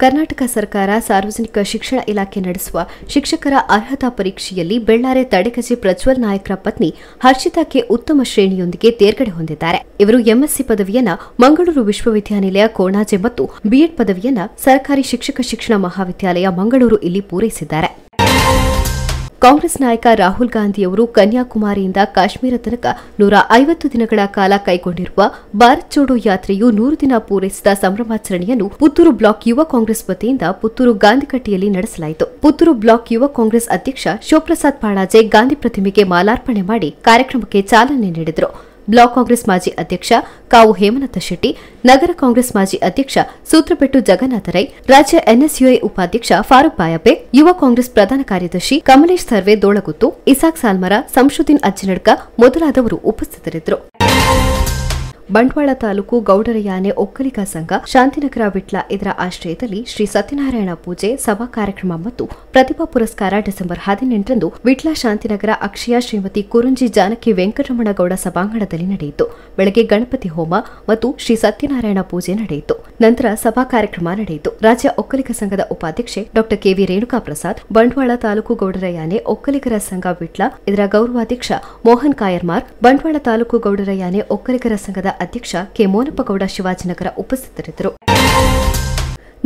ಕರ್ನಾಟಕ ಸರ್ಕಾರ ಸಾರ್ವಜನಿಕ ಶಿಕ್ಷಣ ಇಲಾಖೆ ನಡೆಸುವ ಶಿಕ್ಷಕರ ಅರ್ಹತಾ ಪರೀಕ್ಷೆಯಲ್ಲಿ ಬೆಳ್ಳಾರೆ ತಡೆಗಜೆ ಪ್ರಜ್ವಲ್ ನಾಯಕ್ರ ಪತ್ನಿ ಹರ್ಷಿತಾಕ್ಕೆ ಉತ್ತಮ ಶ್ರೇಣಿಯೊಂದಿಗೆ ತೇರ್ಗಡೆ ಹೊಂದಿದ್ದಾರೆ. ಇವರು ಎಂಎಸ್ಸಿ ಪದವಿಯನ್ನ ಮಂಗಳೂರು ವಿಶ್ವವಿದ್ಯಾನಿಲಯ ಕೋಣಾಜೆ ಮತ್ತು ಬಿಎಡ್ ಪದವಿಯನ್ನ ಸರ್ಕಾರಿ ಶಿಕ್ಷಕ ಶಿಕ್ಷಣ ಮಹಾವಿದ್ಯಾಲಯ ಮಂಗಳೂರು ಇಲ್ಲಿ ಪೂರೈಸಿದ್ದಾರೆ. ಕಾಂಗ್ರೆಸ್ ನಾಯಕ ರಾಹುಲ್ ಗಾಂಧಿಯವರು ಕನ್ಯಾಕುಮಾರಿಯಿಂದ ಕಾಶ್ಮೀರ ತನಕ 150 ದಿನಗಳ ಕಾಲ ಕೈಗೊಂಡಿರುವ ಭಾರತ್ ಜೋಡೋ ಯಾತ್ರೆಯು 100 ದಿನ ಪೂರೈಸಿದ ಸಂಭ್ರಮಾಚರಣೆಯನ್ನು ಪುತ್ತೂರು ಬ್ಲಾಕ್ ಯುವ ಕಾಂಗ್ರೆಸ್ ವತಿಯಿಂದ ಪುತ್ತೂರು ಗಾಂಧಿಕಟ್ಟೆಯಲ್ಲಿ ನಡೆಸಲಾಯಿತು. ಪುತ್ತೂರು ಬ್ಲಾಕ್ ಯುವ ಕಾಂಗ್ರೆಸ್ ಅಧ್ಯಕ್ಷ ಶಿವಪ್ರಸಾದ್ ಪಾಣಾಜೆ ಗಾಂಧಿ ಪ್ರತಿಮೆಗೆ ಮಾಲಾರ್ಪಣೆ ಮಾಡಿ ಕಾರ್ಯಕ್ರಮಕ್ಕೆ ಚಾಲನೆ ನೀಡಿದರು. ಬ್ಲಾಕ್ ಕಾಂಗ್ರೆಸ್ ಮಾಜಿ ಅಧ್ಯಕ್ಷ ಕಾವು ಹೇಮನಾಥ ಶೆಟ್ಟಿ, ನಗರ ಕಾಂಗ್ರೆಸ್ ಮಾಜಿ ಅಧ್ಯಕ್ಷ ಸೂತ್ರಪೆಟ್ಟು ಜಗನ್ನಾಥ ರೈ, ರಾಜ್ಯ ಎನ್ಎಸ್ಯುಐ ಉಪಾಧ್ಯಕ್ಷ ಫಾರೂಕ್ ಬಾಯಪೆ, ಯುವ ಕಾಂಗ್ರೆಸ್ ಪ್ರಧಾನ ಕಾರ್ಯದರ್ಶಿ ಕಮಲೇಶ್ ಸರ್ವೆ ದೋಳಗುತ್ತು, ಇಸಾಕ್ ಸಾಲ್ಮರ, ಸಂಶುದ್ದೀನ್ ಅಜ್ಜಿನಡ್ಕ ಮೊದಲಾದವರು ಉಪಸ್ಥಿತರಿದ್ದರು. ಬಂಟ್ವಾಳ ತಾಲೂಕು ಗೌಡರ ಯಾನೆ ಒಕ್ಕಲಿಗ ಸಂಘ, ಶಾಂತಿನಗರ ವಿಟ್ಲ ಇದರ ಆಶ್ರಯದಲ್ಲಿ ಶ್ರೀ ಸತ್ಯನಾರಾಯಣ ಪೂಜೆ, ಸಭಾ ಕಾರ್ಯಕ್ರಮ ಮತ್ತು ಪ್ರತಿಭಾ ಪುರಸ್ಕಾರ ಡಿಸೆಂಬರ್ 18ರಂದು ವಿಟ್ಲ ಶಾಂತಿನಗರ ಅಕ್ಷಯ ಶ್ರೀಮತಿ ಕುರುಂಜಿ ಜಾನಕಿ ವೆಂಕಟರಮಣಗೌಡ ಸಭಾಂಗಣದಲ್ಲಿ ನಡೆಯಿತು. ಬೆಳಗ್ಗೆ ಗಣಪತಿ ಹೋಮ ಮತ್ತು ಶ್ರೀ ಸತ್ಯನಾರಾಯಣ ಪೂಜೆ ನಡೆಯಿತು. ನಂತರ ಸಭಾ ಕಾರ್ಯಕ್ರಮ ನಡೆಯಿತು. ರಾಜ್ಯ ಒಕ್ಕಲಿಗ ಸಂಘದ ಉಪಾಧ್ಯಕ್ಷೆ ಡಾ ಕೆವಿ ರೇಣುಕಾ ಪ್ರಸಾದ್, ಬಂಟ್ವಾಳ ತಾಲೂಕು ಗೌಡರ ಯಾನೆ ಒಕ್ಕಲಿಗರ ಸಂಘ ವಿಟ್ಲ ಇದರ ಗೌರವಾಧ್ಯಕ್ಷ ಮೋಹನ್ ಕಾಯರ್ಮಾರ್, ಬಂಟ್ವಾಳ ತಾಲೂಕು ಗೌಡರ ಯಾನೆ ಒಕ್ಕಲಿಗರ ಸಂಘದ ಅಧ್ಯಕ್ಷ ಕೆ ಮೋನಪ್ಪಗೌಡ ಶಿವಾಜಿನಗರ ಉಪಸ್ಥಿತರಿದ್ದರು.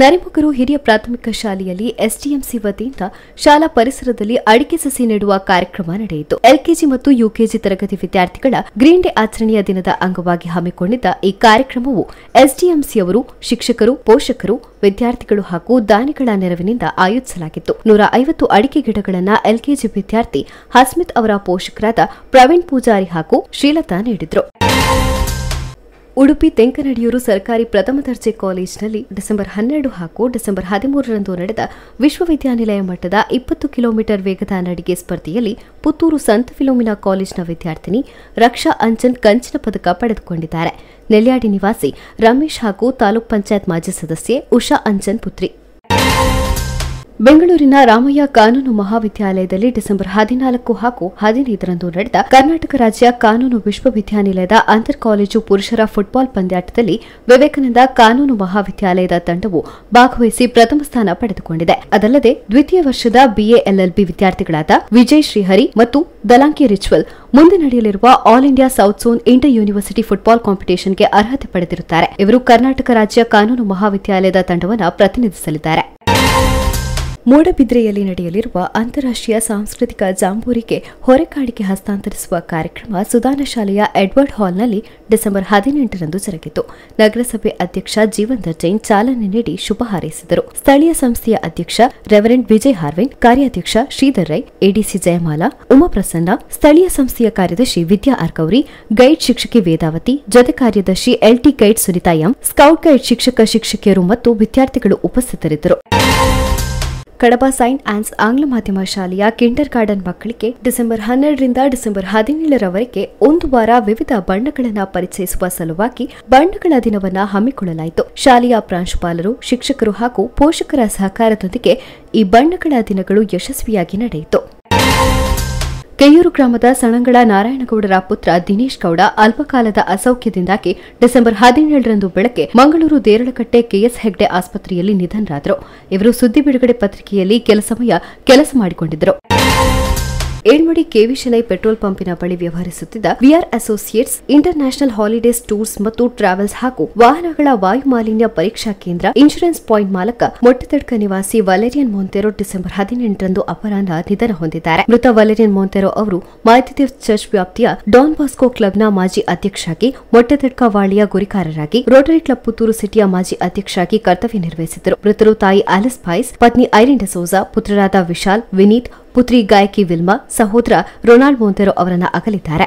ನರಿಮುಗರು ಹಿರಿಯ ಪ್ರಾಥಮಿಕ ಶಾಲೆಯಲ್ಲಿ ಎಸ್ಡಿಎಂಸಿ ವತಿಯಿಂದ ಶಾಲಾ ಪರಿಸರದಲ್ಲಿ ಅಡಿಕೆ ಸಸಿ ನೆಡುವ ಕಾರ್ಯಕ್ರಮ ನಡೆಯಿತು. ಎಲ್ಕೆಜಿ ಮತ್ತು ಯುಕೆಜಿ ತರಗತಿ ವಿದ್ಯಾರ್ಥಿಗಳ ಗ್ರೀನ್ ಡೇ ಆಚರಣೆಯ ದಿನದ ಅಂಗವಾಗಿ ಹಮ್ಮಿಕೊಂಡಿದ್ದ ಈ ಕಾರ್ಯಕ್ರಮವು ಎಸ್ಡಿಎಂಸಿಯವರು, ಶಿಕ್ಷಕರು, ಪೋಷಕರು, ವಿದ್ಯಾರ್ಥಿಗಳು ಹಾಗೂ ದಾನಿಗಳ ನೆರವಿನಿಂದ ಆಯೋಜಿಸಲಾಗಿತ್ತು. 150 ಅಡಿಕೆ ಗಿಡಗಳನ್ನು ಎಲ್ಕೆಜಿ ವಿದ್ಯಾರ್ಥಿ ಹಸ್ಮಿತ್ ಅವರ ಪೋಷಕರಾದ ಪ್ರವೀಣ್ ಪೂಜಾರಿ ಹಾಗೂ ಶ್ರೀಲತಾ ನೀಡಿದರು. ಉಡುಪಿ ತೆಂಕನಡಿಯೂರು ಸರ್ಕಾರಿ ಪ್ರಥಮ ದರ್ಜೆ ಕಾಲೇಜಿನಲ್ಲಿ ಡಿಸೆಂಬರ್ 12 ಹಾಗೂ ಡಿಸೆಂಬರ್ 13ರಂದು ನಡೆದ ವಿಶ್ವವಿದ್ಯಾನಿಲಯ ಮಟ್ಟದ 20 ಕಿಲೋಮೀಟರ್ ವೇಗದ ನಡಿಗೆ ಸ್ಪರ್ಧೆಯಲ್ಲಿ ಪುತ್ತೂರು ಸಂತ ಫಿಲೋಮಿನಾ ಕಾಲೇಜಿನ ವಿದ್ಯಾರ್ಥಿನಿ ರಕ್ಷಾ ಅಂಚನ್ ಕಂಚಿನ ಪದಕ ಪಡೆದುಕೊಂಡಿದ್ದಾರೆ. ನೆಲ್ಯಾಡಿ ನಿವಾಸಿ ರಮೇಶ್ ಹಾಗೂ ತಾಲೂಕ್ ಪಂಚಾಯತ್ ಮಾಜಿ ಸದಸ್ಯೆ ಉಷಾ ಅಂಚನ್ ಪುತ್ರಿ. ಬೆಂಗಳೂರಿನ ರಾಮಯ್ಯ ಕಾನೂನು ಮಹಾವಿದ್ಯಾಲಯದಲ್ಲಿ ಡಿಸೆಂಬರ್ 14 ಹಾಗೂ 15ರಂದು ನಡೆದ ಕರ್ನಾಟಕ ರಾಜ್ಯ ಕಾನೂನು ವಿಶ್ವವಿದ್ಯಾನಿಲಯದ ಅಂತರ್ ಕಾಲೇಜು ಪುರುಷರ ಫುಟ್ಬಾಲ್ ಪಂದ್ಯಾಟದಲ್ಲಿ ವಿವೇಕಾನಂದ ಕಾನೂನು ಮಹಾವಿದ್ಯಾಲಯದ ತಂಡವು ಭಾಗವಹಿಸಿ ಪ್ರಥಮ ಸ್ಥಾನ ಪಡೆದುಕೊಂಡಿದೆ. ಅದಲ್ಲದೆ ದ್ವಿತೀಯ ವರ್ಷದ ಬಿಎ ಎಲ್ಎಲ್ಬಿ ವಿದ್ಯಾರ್ಥಿಗಳಾದ ವಿಜಯ್ ಶ್ರೀಹರಿ ಮತ್ತು ದಲಾಂಕಿ ರಿಚ್ವಲ್ ಮುಂದೆ ನಡೆಯಲಿರುವ all India south zone inter university football ಕಾಂಪಿಟೇಷನ್ಗೆ ಅರ್ಹತೆ ಪಡೆದಿರುತ್ತಾರೆ. ಇವರು ಕರ್ನಾಟಕ ರಾಜ್ಯ ಕಾನೂನು ಮಹಾವಿದ್ಯಾಲಯದ ತಂಡವನ್ನು ಪ್ರತಿನಿಧಿಸಲಿದ್ದಾರೆ. ಮೂಡಬಿದ್ರೆಯಲ್ಲಿ ನಡೆಯಲಿರುವ ಅಂತಾರಾಷ್ಟ್ರೀಯ ಸಾಂಸ್ಕೃತಿಕ ಜಾಂಬೂರಿಗೆ ಹೊರೆಕಾಣಿಕೆ ಹಸ್ತಾಂತರಿಸುವ ಕಾರ್ಯಕ್ರಮ ಸುಧಾನ ಶಾಲೆಯ ಎಡ್ವರ್ಡ್ ಹಾಲ್ನಲ್ಲಿ ಡಿಸೆಂಬರ್ 18ರಂದು ಜರುಗಿತು. ನಗರಸಭೆ ಅಧ್ಯಕ್ಷ ಜೀವಂದರ್ ಜೈನ್ ಚಾಲನೆ ನೀಡಿ ಶುಭ ಹಾರೈಸಿದರು. ಸ್ಥಳೀಯ ಸಂಸ್ಥೆಯ ಅಧ್ಯಕ್ಷ ರೆವರೆಂಡ್ ವಿಜಯ್ ಹಾರ್ವಿನ್, ಕಾರ್ಯಾಧ್ಯಕ್ಷ ಶ್ರೀಧರ್ ರೈ, ಎಡಿಸಿ ಜಯಮಾಲಾ, ಉಮಾಪ್ರಸನ್ನ, ಸ್ಥಳೀಯ ಸಂಸ್ಥೆಯ ಕಾರ್ಯದರ್ಶಿ ವಿದ್ಯಾ ಆರ್ಕೌರಿ, ಗೈಡ್ ಶಿಕ್ಷಕಿ ವೇದಾವತಿ, ಜೊತೆ ಕಾರ್ಯದರ್ಶಿ LT guide Sunita M, scout guide ಶಿಕ್ಷಕಿಯರು ಮತ್ತು ವಿದ್ಯಾರ್ಥಿಗಳು ಉಪಸ್ಥಿತರಿದ್ದರು. ಕಡಬ ಸೈಂಟ್ ಆನ್ಸ್ ಆಂಗ್ಲ ಮಾಧ್ಯಮ ಶಾಲೆಯ ಕಿಂಡರ್ ಗಾರ್ಡನ್ ಮಕ್ಕಳಿಗೆ ಡಿಸೆಂಬರ್ 12ರಿಂದ ಡಿಸೆಂಬರ್ 17ರವರೆಗೆ ಒಂದು ವಾರ ವಿವಿಧ ಬಣ್ಣಗಳನ್ನು ಪರಿಚಯಿಸುವ ಸಲುವಾಗಿ ಬಣ್ಣಗಳ ದಿನವನ್ನು ಹಮ್ಮಿಕೊಳ್ಳಲಾಯಿತು. ಶಾಲೆಯ ಪ್ರಾಂಶುಪಾಲರು, ಶಿಕ್ಷಕರು ಹಾಗೂ ಪೋಷಕರ ಸಹಕಾರದೊಂದಿಗೆ ಈ ಬಣ್ಣಗಳ ದಿನಗಳು ಯಶಸ್ವಿಯಾಗಿ ನಡೆಯಿತು. ಕೆಯ್ಯೂರು ಗ್ರಾಮದ ಸಣಂಗಳ ನಾರಾಯಣಗೌಡರ ಪುತ್ರ ದಿನೇಶ್ ಗೌಡ ಅಲ್ಪಕಾಲದ ಅಸೌಖ್ಯದಿಂದಾಗಿ ಡಿಸೆಂಬರ್ 17ರಂದು ಬೆಳಗ್ಗೆ ಮಂಗಳೂರು ದೇರಳಕಟ್ಟೆ ಕೆಎಸ್ ಹೆಗ್ಡೆ ಆಸ್ಪತ್ರೆಯಲ್ಲಿ ನಿಧನರಾದರು. ಇವರು ಸುದ್ದಿ ಬಿಡುಗಡೆ ಪತ್ರಿಕೆಯಲ್ಲಿ ಕೆಲ ಸಮಯ ಕೆಲಸ ಮಾಡಿಕೊಂಡಿದ್ದರು. ಏಳ್ಮಡಿ ಕೆವಿ ಶೆಣೈ ಪೆಟ್ರೋಲ್ ಪಂಪಿನ ಬಳಿ ವ್ಯವಹರಿಸುತ್ತಿದ್ದ VR associates international holidays tours ಮತ್ತು ಟ್ರಾವೆಲ್ಸ್ ಹಾಗೂ ವಾಹನಗಳ ವಾಯು ಮಾಲಿನ್ಯ ಪರೀಕ್ಷಾ ಕೇಂದ್ರ ಇನ್ಶೂರೆನ್ಸ್ ಪಾಯಿಂಟ್ ಮಾಲಕ ಮೊಟ್ಟೆತಡ್ಕ ನಿವಾಸಿ ವಲೆರಿಯನ್ ಮೊಂತೆರೋ ಡಿಸೆಂಬರ್ 18ರಂದು ಅಪರಾಹ್ನ ನಿಧನ ಹೊಂದಿದ್ದಾರೆ. ಮೃತ ವಲೆರಿಯನ್ ಮೊಂತೆರೋ ಅವರು ಮಾಹಿತಿದೇವ್ ಚರ್ಚ್ ವ್ಯಾಪ್ತಿಯ ಡಾನ್ ಬಾಸ್ಕೋ ಕ್ಲಬ್ನ ಮಾಜಿ ಅಧ್ಯಕ್ಷರಾಗಿ, ಮೊಟ್ಟೆತಡ್ಕ ವಾಳಿಯ ಗುರಿಕಾರರಾಗಿ, ರೋಟರಿ ಕ್ಲಬ್ ಪುತ್ತೂರು ಸಿಟಿಯ ಮಾಜಿ ಅಧ್ಯಕ್ಷರಾಗಿ ಕರ್ತವ್ಯ ನಿರ್ವಹಿಸಿದರು. ಮೃತರು ತಾಯಿ ಆಲಿಸ್ ಬಾಯ್ಸ್, ಪತ್ನಿ ಐರಿನ್ ಡೆಸೋಜಾ, ಪುತ್ರರಾದ ವಿಶಾಲ್, ವಿನೀತ್, ಪುತ್ರಿ ಗಾಯಕಿ ವಿಲ್ಮಾ, ಸಹೋದರ ರೊನಾಲ್ಡ್ ಮೊಂತೆರೋ ಅವರನ್ನ ಅಗಲಿದ್ದಾರೆ.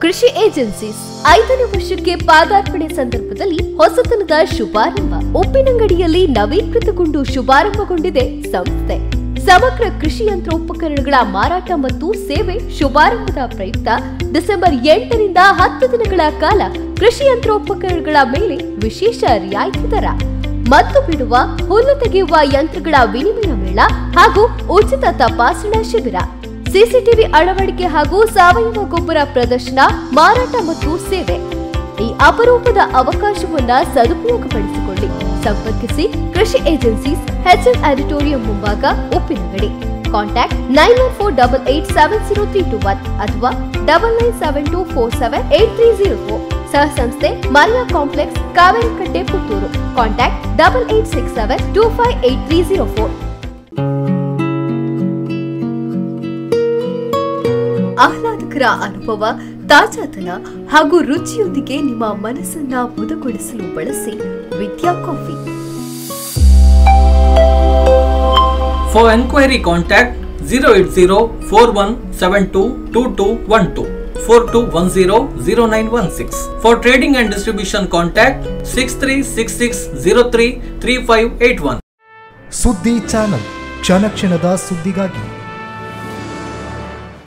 ಕೃಷಿ ಏಜೆನ್ಸೀಸ್ 5ನೇ ವರ್ಷಕ್ಕೆ ಪಾದಾರ್ಪಣೆ ಸಂದರ್ಭದಲ್ಲಿ ಹೊಸತನದ ಶುಭಾರಂಭ. ಉಪ್ಪಿನಂಗಡಿಯಲ್ಲಿ ನವೀಕೃತಗೊಂಡು ಶುಭಾರಂಭಗೊಂಡಿದೆ ಸಂಸ್ಥೆ. ಸಮಗ್ರ ಕೃಷಿ ಯಂತ್ರೋಪಕರಣಗಳ ಮಾರಾಟ ಮತ್ತು ಸೇವೆ ಶುಭಾರಂಭದ ಪ್ರಯುಕ್ತ ಡಿಸೆಂಬರ್ 8ರಿಂದ 10 ದಿನಗಳ ಕಾಲ ಕೃಷಿ ಯಂತ್ರೋಪಕರಣಗಳ ಮೇಲೆ ವಿಶೇಷ ರಿಯಾಯಿತಿ ದರ, ಮತ್ತು ಬಿಡುವ, ಹುಲ್ಲು ತೆಗೆಯುವ ಯಂತ್ರಗಳ ವಿನಿಮಯ ಮೇಳ ಹಾಗೂ ಉಚಿತ ತಪಾಸಣಾ ಶಿಬಿರ, ಸಿಸಿಟಿವಿ ಅಳವಡಿಕೆ ಹಾಗೂ ಸಾವಯವ ಗೊಬ್ಬರ ಪ್ರದರ್ಶನ, ಮಾರಾಟ ಮತ್ತು ಸೇವೆ. ಈ ಅಪರೂಪದ ಅವಕಾಶವನ್ನ ಸದುಪಯೋಗಪಡಿಸಿಕೊಳ್ಳಿ. ಸಂಪರ್ಕಿಸಿ ಕೃಷಿ ಏಜೆನ್ಸೀಸ್, ಹೆಚ್ಎನ್ ಆಡಿಟೋರಿಯಂ ಮುಂಭಾಗ, ಉಪ್ಪಿನಂಗಡಿ. ಕಾಂಟ್ಯಾಕ್ಟ್ 9148870321 ಅಥವಾ 9972478304. ಸಹ ಸಂಸ್ಥೆ ಮರಿಯಾ ಕಾಂಪ್ಲೆಕ್ಸ್, ಕಾವೇರಿಕಟ್ಟೆ, ಪುತ್ತೂರು. ಕಾಂಟ್ಯಾಕ್ಟ್ 8867258304. ಆಹ್ಲಾದಕರ ಅನುಭವ, ತಾಜಾತನ ಹಾಗೂ ರುಚಿಯೊಂದಿಗೆ ನಿಮ್ಮ ಮನಸ್ಸನ್ನ ಮುದಗೊಳಿಸಲು ಬಳಸಿ ವಿದ್ಯಾ coffee. For enquiry contact 08041722212 42100916. For trading and distribution contact 6366033581. ಸುದ್ದಿ ಚಾನಲ್, ಕ್ಷಣ ಕ್ಷಣದ ಸುದ್ದಿಗಾಗಿ.